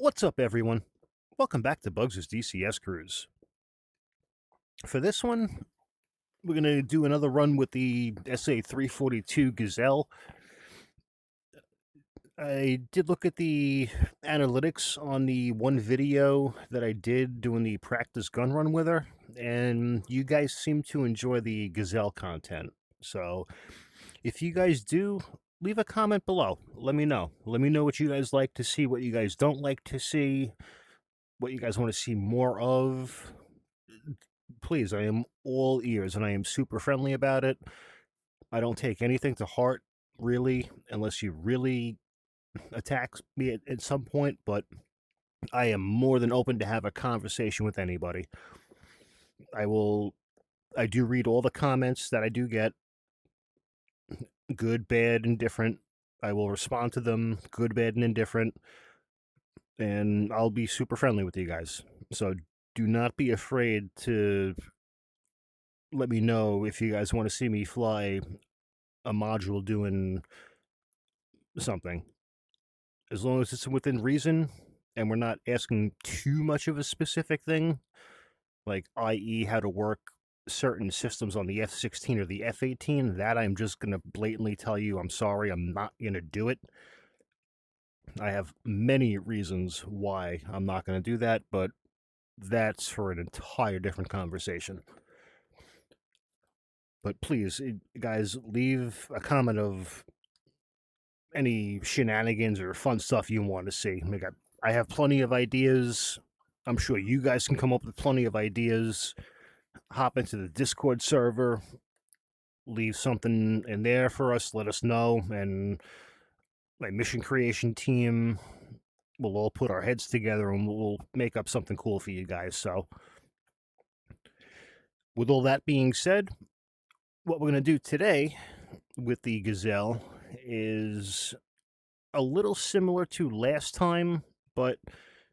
What's up, everyone? Welcome back to Bugs' DCS Cruise. For this one, we're going to do another run with the SA-342 Gazelle. I did look at the analytics on the one video that I did doing the practice gun run with her, and you guys seem to enjoy the Gazelle content. So, if you guys do, leave a comment below. Let me know. Let me know what you guys like to see, what you guys don't like to see, what you guys want to see more of. Please, I am all ears, and I am super friendly about it. I don't take anything to heart, really, unless you really attack me at some point, but I am more than open to have a conversation with anybody. I do read all the comments that I do get, good, bad, indifferent. I will respond to them, good, bad, and indifferent, and I'll be super friendly with you guys. So do not be afraid to let me know if you guys want to see me fly a module doing something. As long as it's within reason and we're not asking too much of a specific thing, like i.e. how to work certain systems on the F-16 or the F-18, that I'm just going to blatantly tell you, I'm sorry, I'm not going to do it. I have many reasons why I'm not going to do that, but that's for an entire different conversation. But please, guys, leave a comment of any shenanigans or fun stuff you want to see. I have plenty of ideas. I'm sure you guys can come up with plenty of ideas. Hop into the Discord server, leave something in there for us, let us know, and my mission creation team will all put our heads together and we'll make up something cool for you guys. So, with all that being said, what we're going to do today with the Gazelle is a little similar to last time, but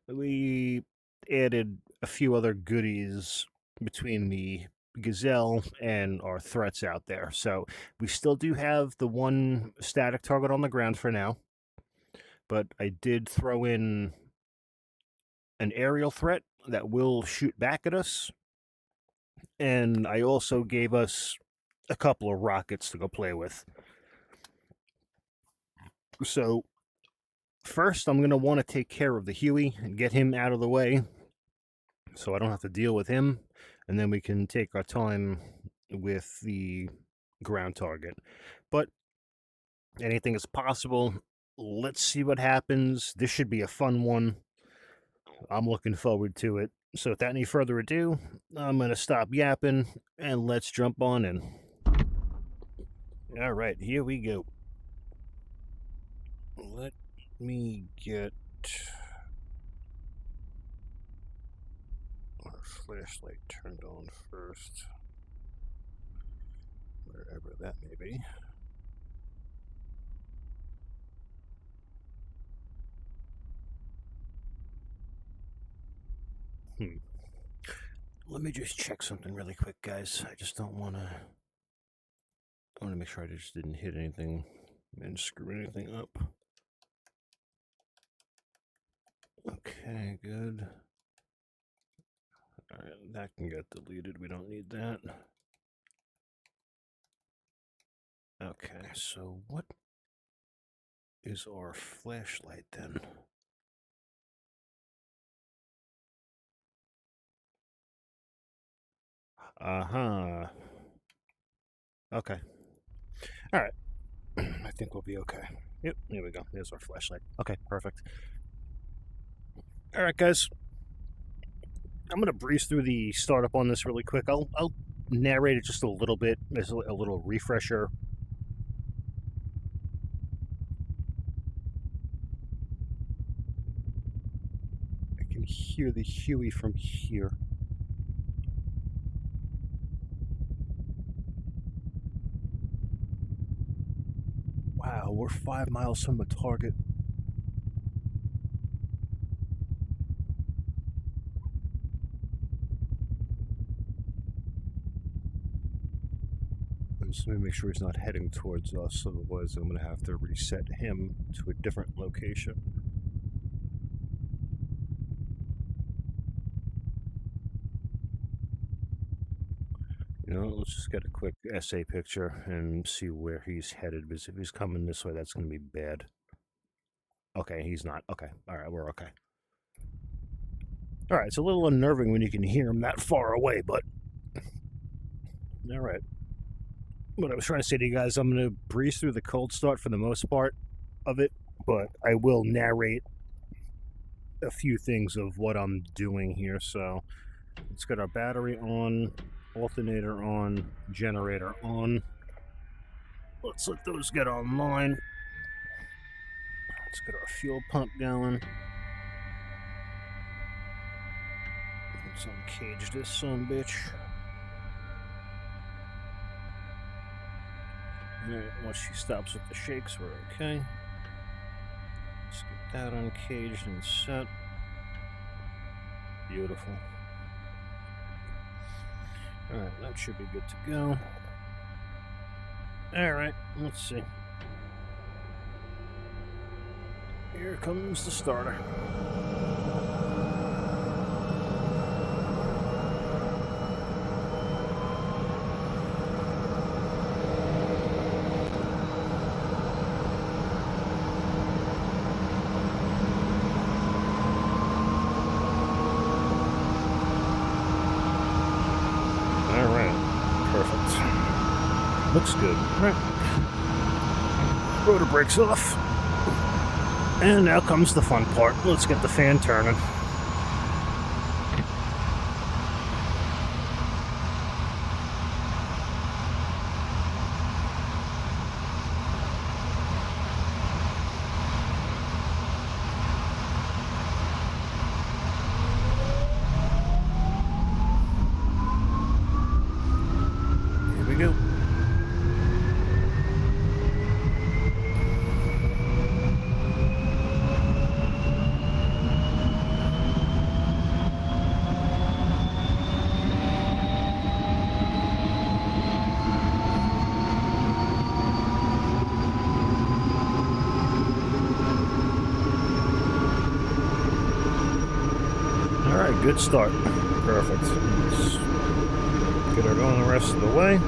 we added a few other goodies between the Gazelle and our threats out there. So we still do have the one static target on the ground for now, but I did throw in an aerial threat that will shoot back at us, and I also gave us a couple of rockets to go play with. So first, I'm going to want to take care of the Huey and get him out of the way so I don't have to deal with him, and then we can take our time with the ground target. But anything is possible. Let's see what happens. This should be a fun one. I'm looking forward to it. So without any further ado, I'm going to stop yapping and let's jump on in. All right, here we go. Let me get our flashlight turned on first, wherever that may be. Let me just check something really quick, guys. I just don't want to... I want to make sure I just didn't hit anything and screw anything up. Okay, good. Alright, that can get deleted. We don't need that. Okay, so what is our flashlight then? Uh-huh. Okay. Alright. I think we'll be okay. Yep, there we go. There's our flashlight. Okay, perfect. Alright, guys. I'm going to breeze through the startup on this really quick. I'll narrate it just a little bit as a little refresher. I can hear the Huey from here. Wow, we're 5 miles from the target. Just let me make sure he's not heading towards us, otherwise I'm going to have to reset him to a different location. You know, let's just get a quick SA picture and see where he's headed, because if he's coming this way, that's going to be bad. Okay, he's not. Okay, all right, we're okay. All right, it's a little unnerving when you can hear him that far away, but all right. What I was trying to say to you guys, I'm going to breeze through the cold start for the most part of it, but I will narrate a few things of what I'm doing here. So let's get our battery on, alternator on, generator on. Let's let those get online. Let's get our fuel pump going. Let's uncage this son-bitch. Alright, once she stops with the shakes, we're okay. Let's get that uncaged and set. Beautiful. Alright, that should be good to go. Alright, let's see. Here comes the starter. Looks good. All right. Rotor brakes off. And now comes the fun part. Let's get the fan turning. Here we go. Alright, good start. Perfect. Let's get her going the rest of the way.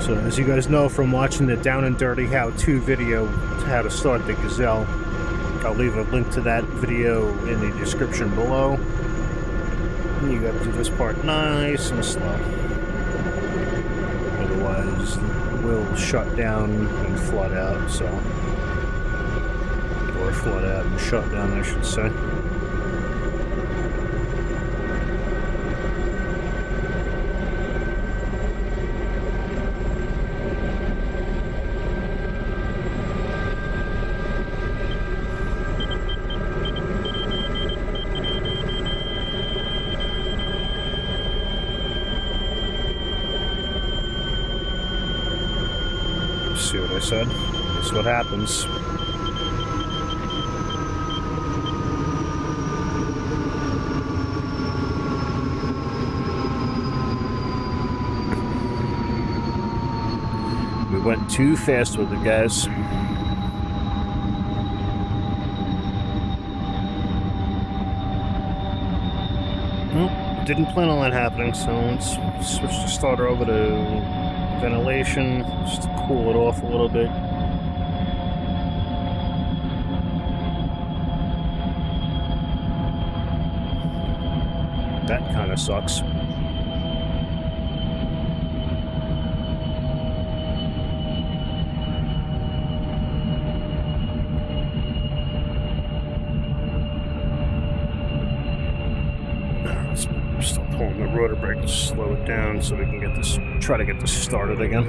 So as you guys know from watching the Down and Dirty how-to video how to start the Gazelle, I'll leave a link to that video in the description below. And you gotta do this part nice and slow. Otherwise, we'll shut down and flood out, so. Or flood out and shut down, I should say. See what I said? That's what happens. We went too fast with it, guys. Well, didn't plan on that happening, so let's switch the starter over to ventilation, just to cool it off a little bit. That kind of sucks. Still pulling the rotor brake to slow it down so we can get this, try to get this started again.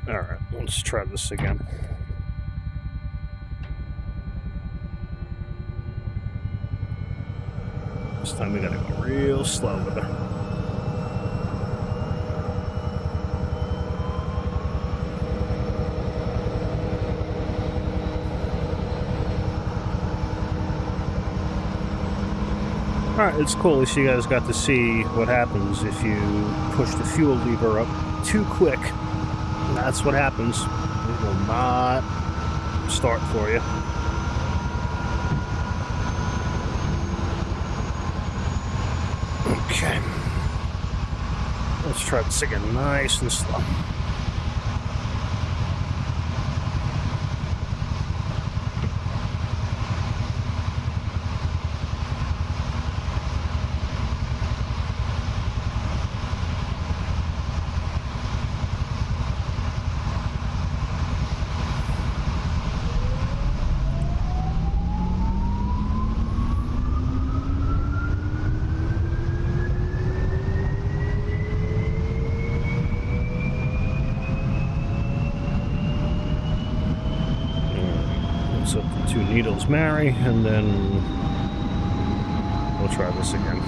Alright, let's try this again. This time we gotta go real slow with it. Alright, it's cool. At least you guys got to see what happens if you push the fuel lever up too quick. That's what happens. It will not start for you. Okay. Let's try this again nice and slow. So the two needles marry, and then we'll try this again.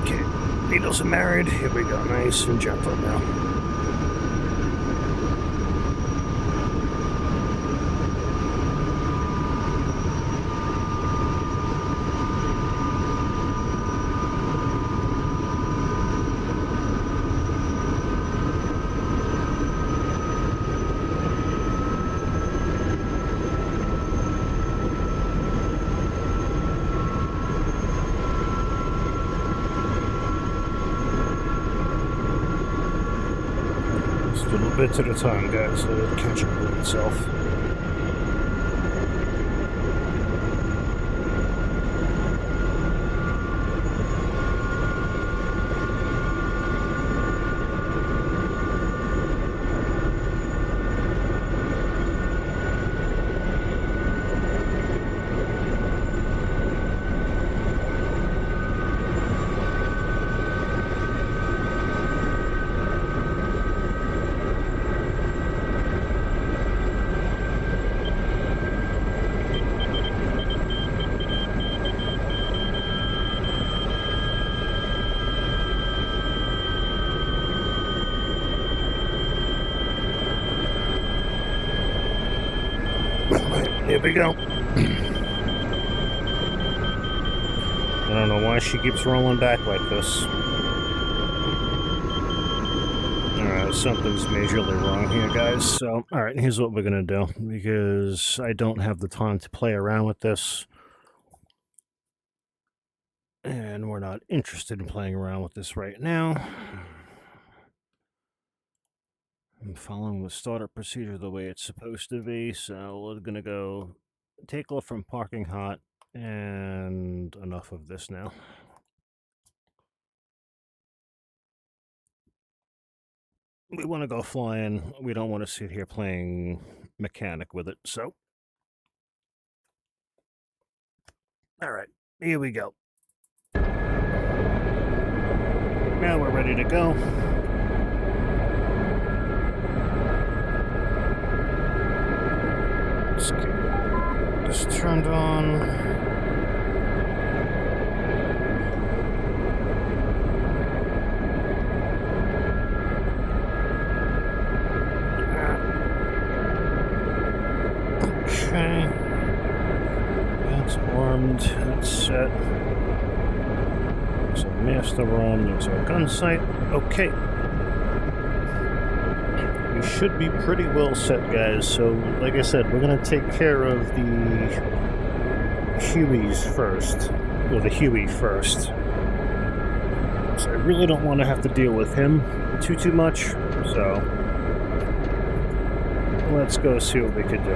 Okay, needles are married. Here we go, nice and gentle now. Little bits at a time, guys. Let it catch up with itself. Here we go. I don't know why she keeps rolling back like this. Alright, something's majorly wrong here, guys. So, alright, here's what we're gonna do. Because I don't have the time to play around with this. And we're not interested in playing around with this right now. I'm following the startup procedure the way it's supposed to be, so we're gonna go take off from parking hot, and enough of this now. We want to go flying. We don't want to sit here playing mechanic with it, so. Alright, here we go. Now we're ready to go. Let's get this turned on. Okay. That's armed. That's set. There's a master room. There's our gun sight. Okay. We should be pretty well set, guys. So, like I said, we're going to take care of the Hueys first. Or the Huey first. So I really don't want to have to deal with him too much. So, let's go see what we can do.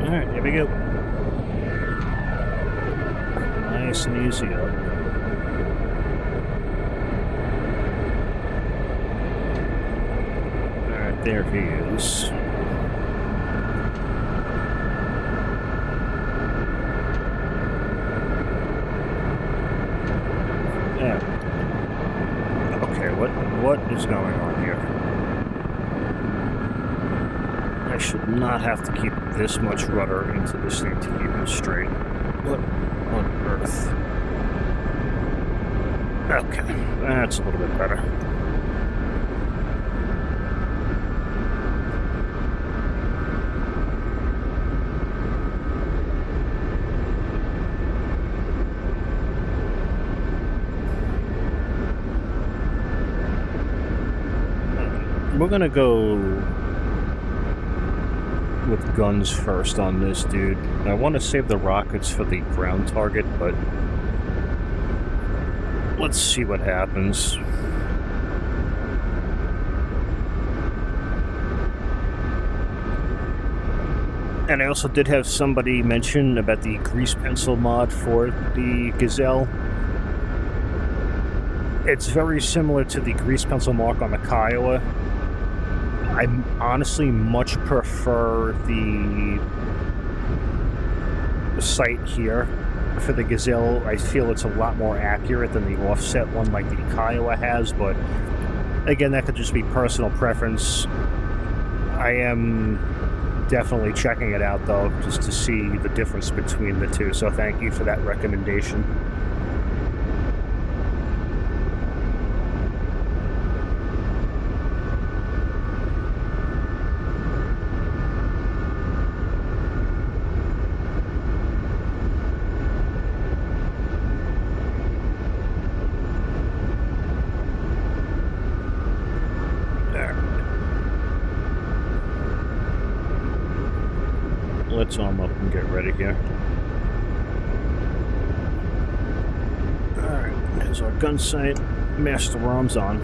Alright, here we go. Nice and easy up. Alright, there he is. Yeah. Okay, what is going on here? I should not have to keep this much rudder into this thing to keep it straight. What on earth? Okay, that's a little bit better. We're gonna go with guns first on this dude. I want to save the rockets for the ground target, but let's see what happens. And I also did have somebody mention about the grease pencil mod for the Gazelle. It's very similar to the grease pencil mark on the Kiowa. I honestly much prefer the sight here for the Gazelle. I feel it's a lot more accurate than the offset one like the Kiowa has, but again, that could just be personal preference. I am definitely checking it out, though, just to see the difference between the two, so thank you for that recommendation. Let's arm up and get ready here. Alright, here's our gun sight. Master ROM's on.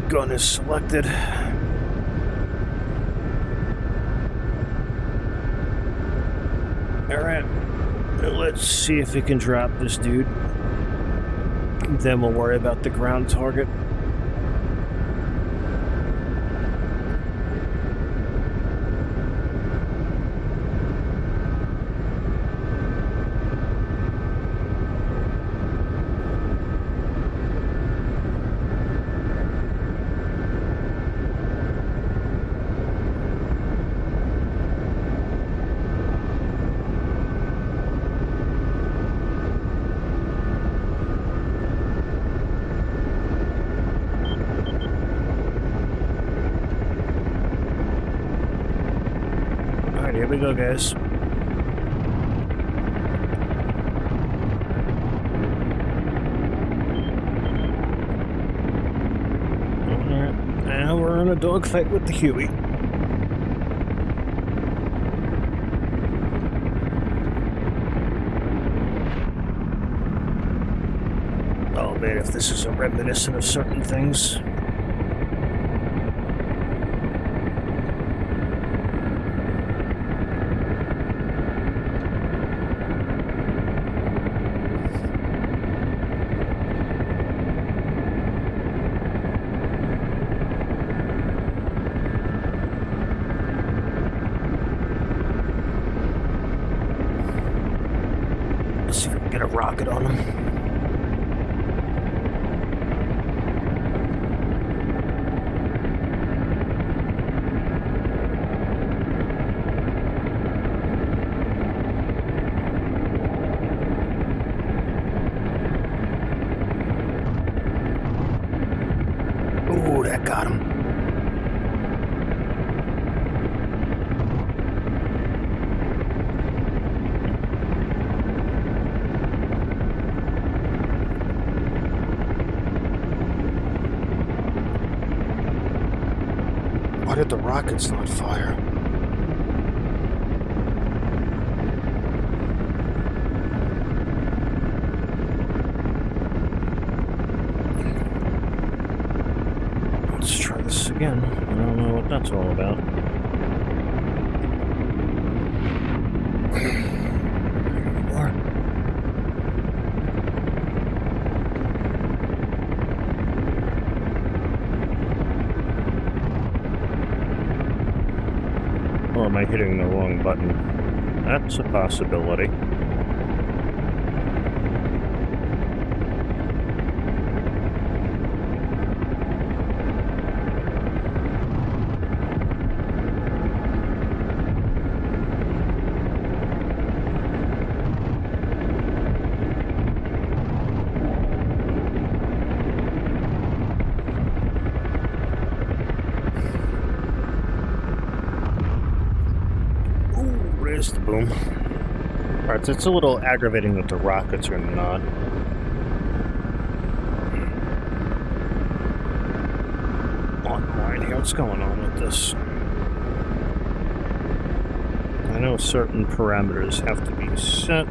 Gun is selected. Alright, let's see if we can drop this dude. Then we'll worry about the ground target. Here we go, guys. Alright, now we're in a dogfight with the Huey. Oh man, if this is a reminiscent of certain things. See if we can get a rocket on him. Ooh, that got him. Why did the rockets not fire? Let's try this again. I don't know what that's all about. Or am I hitting the wrong button? That's a possibility. just the boom. Alright, so it's a little aggravating that the rockets are not. Online here, what's going on with this? I know certain parameters have to be set.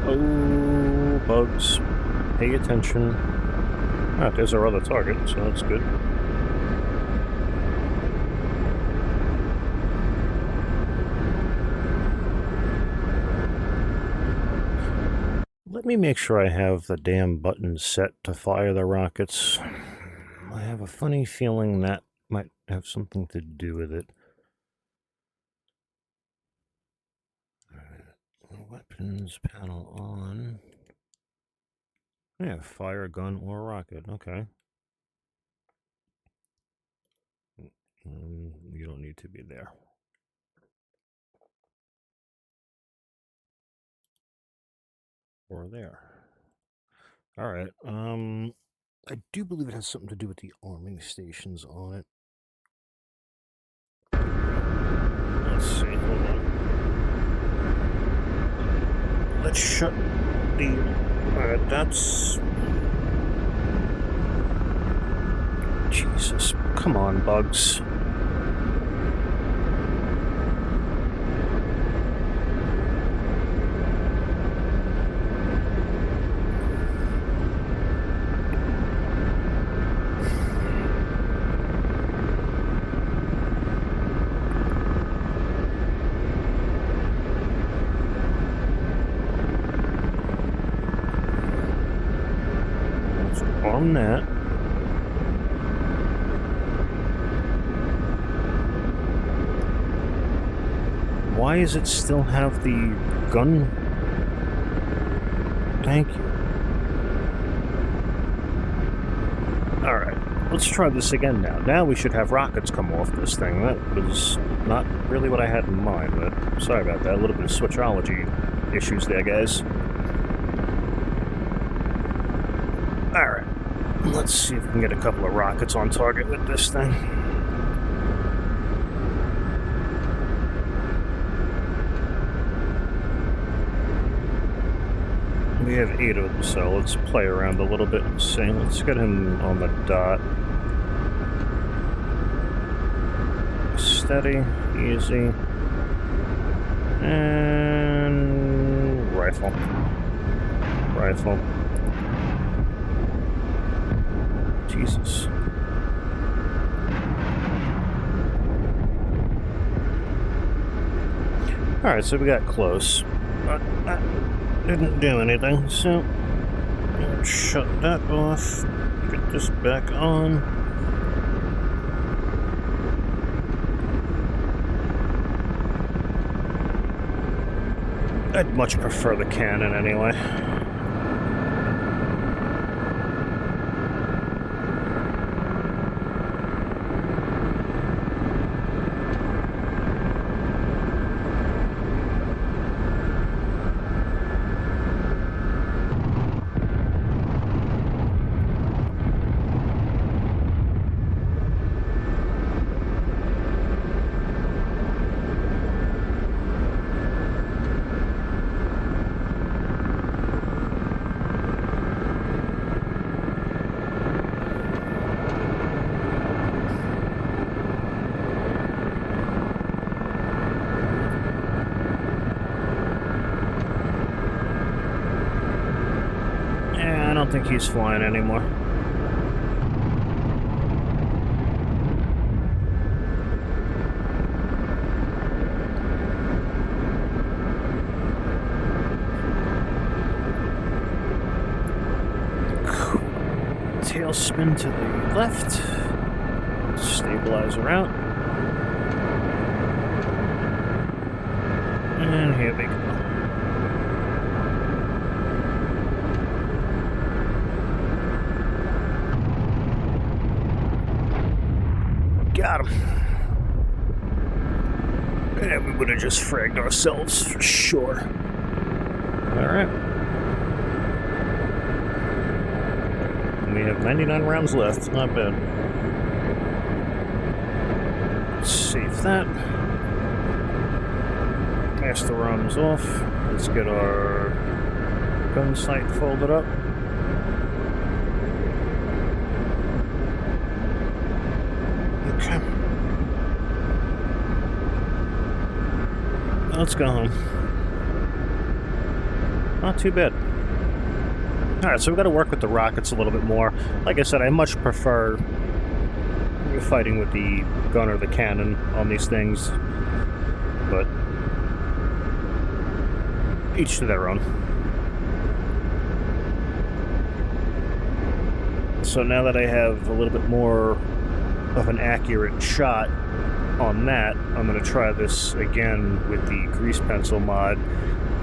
Oh, bugs. Pay attention. Ah, there's our other target, so that's good. Let me make sure I have the damn button set to fire the rockets. I have a funny feeling that might have something to do with it. Alright, weapons panel on. Yeah, fire, gun, or rocket. Okay. You don't need to be there. Or there. Alright, I do believe it has something to do with the arming stations on it. Let's see, hold on. Let's shut the... Alright, that's... Jesus, come on, bugs. On that. Why does it still have the gun? Thank you. Alright, let's try this again now. Now we should have rockets come off this thing. That was not really what I had in mind, but sorry about that. A little bit of switchology issues there, guys. Alright. Let's see if we can get a couple of rockets on target with this thing. We have 8 of them, so let's play around a little bit and see. Let's get him on the dot. Steady, easy. And... rifle. Rifle. Jesus. Alright, so we got close. But that didn't do anything, so we'll shut that off. Get this back on. I'd much prefer the cannon anyway. I don't think he's flying anymore. Tail spin to the left. Stabilizer out. And here we go. Got him. And we would have just fragged ourselves for sure. Alright. We have 99 rounds left. Not bad. Save that. Cast the ROMs off. Let's get our gun sight folded up. Okay. Let's go home. Not too bad. Alright, so we've got to work with the rockets a little bit more. Like I said, I much prefer fighting with the gun or the cannon on these things, but each to their own. So now that I have a little bit more of an accurate shot on that, I'm going to try this again with the grease pencil mod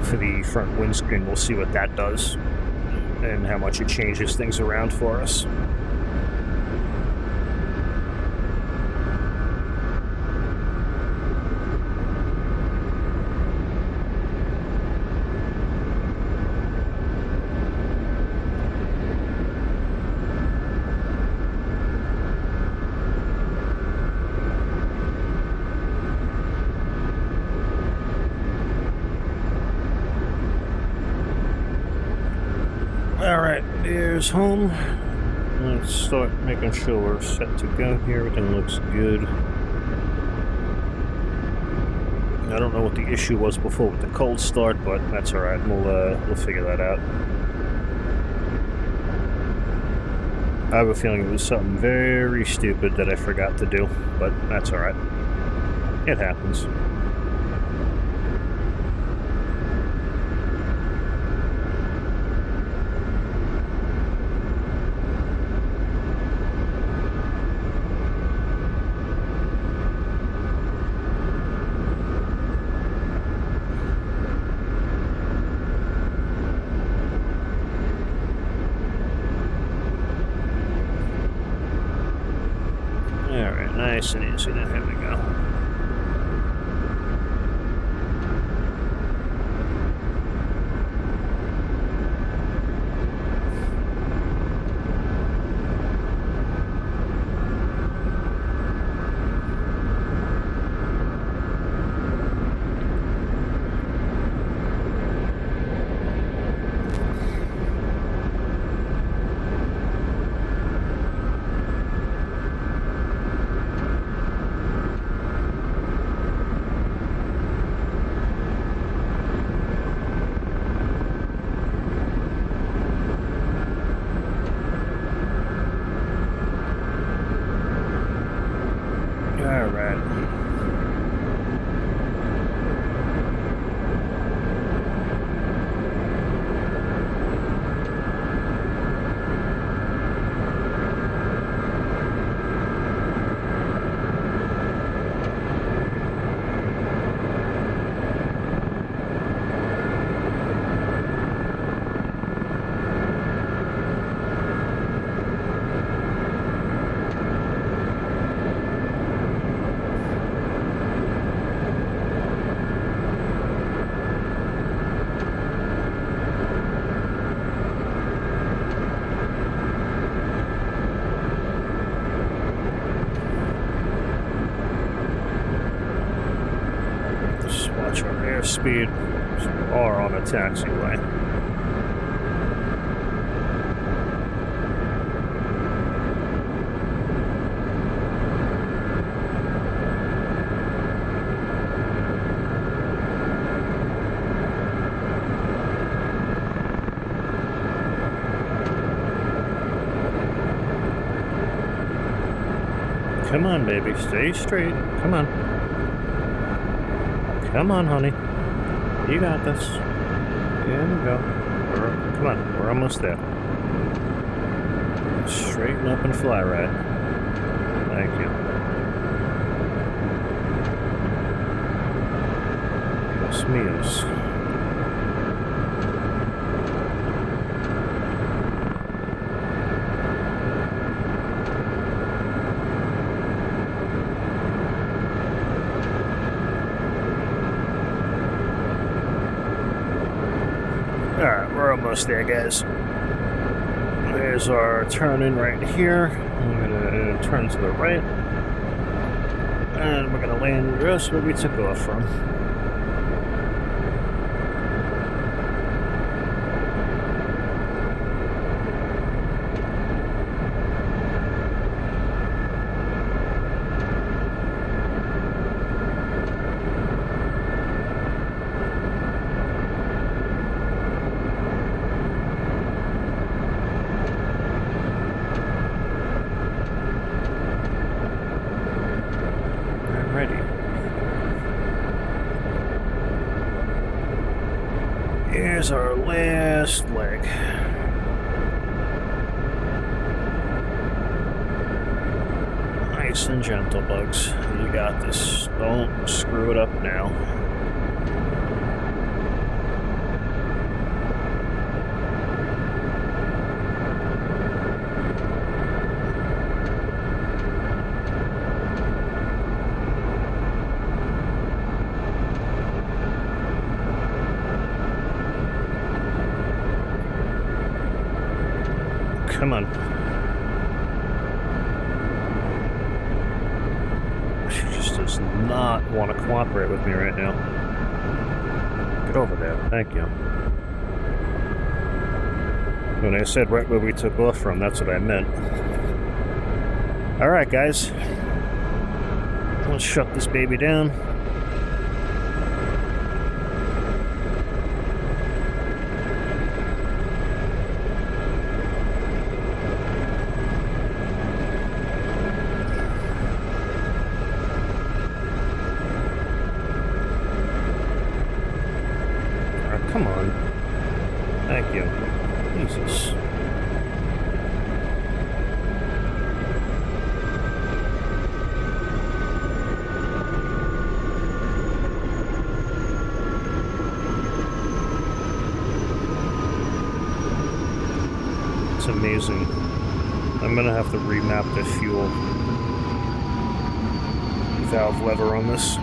for the front windscreen. We'll see what that does and how much it changes things around for us. Alright, here's home. Let's start making sure we're set to go here. Everything looks good. I don't know what the issue was before with the cold start, but that's alright. We'll figure that out. I have a feeling it was something very stupid that I forgot to do, but that's alright. It happens. Nice and easy. Now, here we go. Watch our airspeed. We are on a taxiway. Come on, baby. Stay straight. Come on. Come on, honey. You got this. Here we go. Come on, we're almost there. Straighten up and fly right. Thank you. Los míos. Alright, we're almost there, guys. There's our turn in right here. I'm gonna turn to the right. And we're gonna land just where we took off from. Here's our last leg. Nice and gentle, Bugs. You got this. Don't screw it up now. Come on. She just does not want to cooperate with me right now. Get over there. Thank you. When I said right where we took off from, that's what I meant. Alright, guys. Let's shut this baby down. Come on. Thank you. Jesus. It's amazing. I'm gonna have to remap the fuel valve lever on this.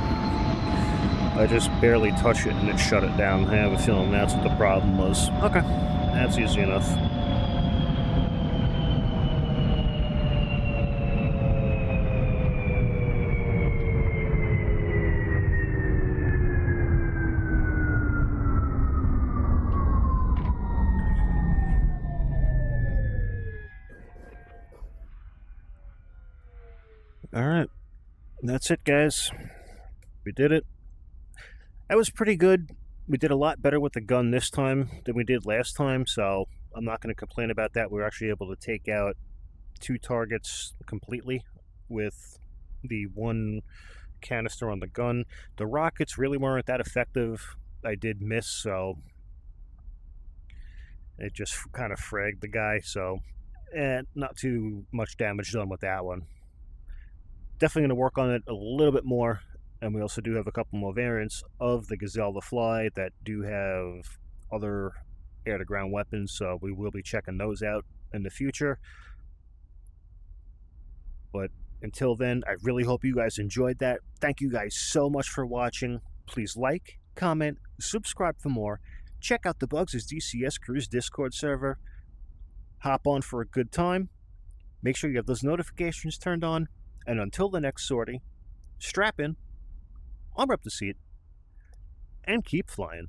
I just barely touched it and it shut it down. I have a feeling that's what the problem was. Okay, that's easy enough. Alright, that's it, guys. We did it. That was pretty good. We did a lot better with the gun this time than we did last time, so I'm not going to complain about that. We were actually able to take out 2 targets completely with the 1 canister on the gun. The rockets really weren't that effective. I did miss, so it just kind of fragged the guy, so not too much damage done with that one. Definitely going to work on it a little bit more. And we also do have a couple more variants of the Gazelle the Fly that do have other air-to-ground weapons, so we will be checking those out in the future. But until then, I really hope you guys enjoyed that. Thank you guys so much for watching. Please like, comment, subscribe for more. Check out the Bugs' DCS Cruise Discord server. Hop on for a good time. Make sure you have those notifications turned on. And until the next sortie, strap in, arm up the seat, and keep flying.